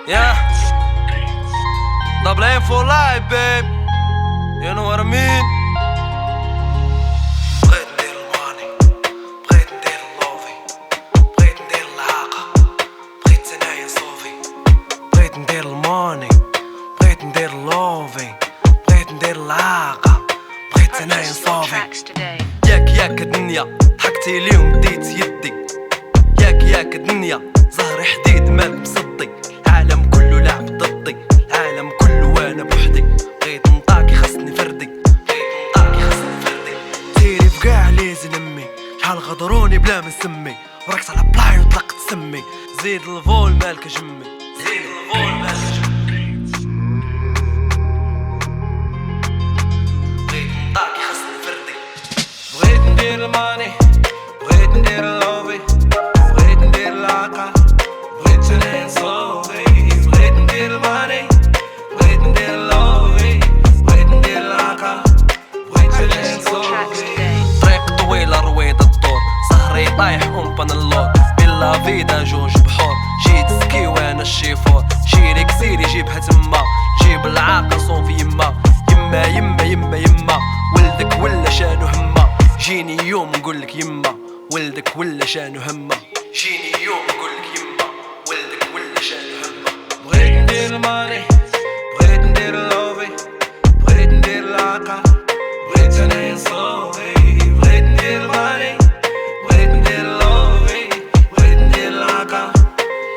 Yeah, double aim for life, babe. You know what I mean? بغيت ندير الماني، بغيت ندير اللوفي، بغيت ندير العاقة، بغيت انايا نصوفي. بغيت ندير الماني، بغيت ندير اللوفي، بغيت ندير العاقة، بغيت انايا نصوفي. ياك الدنيا ضحكتي ليهم ديت يدي. ياك الدنيا زهري حديد مالك مصدي. العالم كله لعب ضدي، العالم كله وانا بوحدي. بغيت نطاكي خاصني فردي، بغيت نطاكي خاصني فردي. سيري بقاع ليزي نمي، شحال غدروني بلا ما نسمي. ورقص على بلاي وطلقت سمي. زيد الفول مالك جمي، زيد الفول مالك جمي. بغيت نطاكي خاصني فردي. بغيت ندير الماني، بغيت ندير اللوفي، بغيت ندير العاقة، بغيت انايا نصوفي. بغيت ندير الماني، بغيت ندير اللوفي، بغيت ندير العاقة، بغيت انايا نصوفي. طريق طويلة رويضة الدور، سهري طايح بانالور. بلا فيدا جوج بحور، جيت سكي وانا الشيفور. شيري كسيري جيبها تما، جيب العاقة صوفي يما. يما يما يما يما، ولدك ولا شانو هما. جيني يوم نقولك يما، ولدك ولا شانو هما. جيني يوم نقولك يما، ولدك ولا شانو هما. بغيت ندير الماني، بغيت ندير اللوفي، بغيت ندير العاقة، بغيت انايا نصوفي. بغيت ندير الماني، بغيت ندير اللوفي، بغيت ندير العاقة،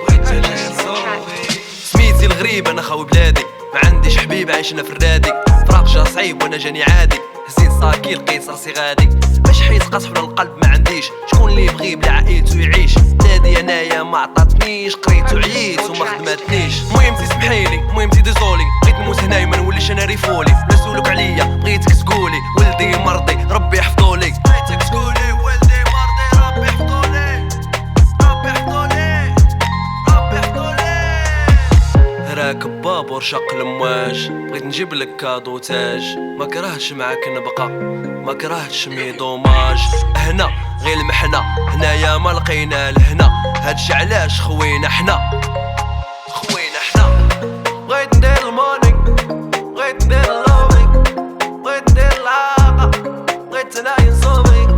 بغيت انايا نصوفي. سميتي الغريب انا خاوي بلادي، ما عنديش حبيب عايشنا في الرادي. فراق جا صعيب وانا جاني عادي، هزيت صاكي لقيت راسي غادي. باش حيت قصح ولا القلب ما عنديش، شكون اللي يبغي بلا عائلتو يعيش. بلادي انايا ما عطاتنيش، قريت وعييت وما خدماتنيش. المهم سمحيلي، المهم ديزولي، بغيت نموت هنايا ما نوليش انا ريفولي. لا سولوك عليا بغيتك تقولي، ولدي مرضي ربي يحفظولي. بغيتك تقولي ولدي مرضي ربي يحفظولي، ربي يحفظولي، ربي يحفظولي. راكب بابور شق الامواج، بغيت نجيب لك كادو تاج. ما كرهتش معاك نبقى، ما كرهتش مي دوماج. هنا غير المحنة، هنايا ما لقينا لهنا. هادشي علاش خوينا حنا، خوينا حنا. بغيت ندير الماني، بغيت ندير اللوفي، بغيت ندير العاقة، بغيت انايا نصوفي.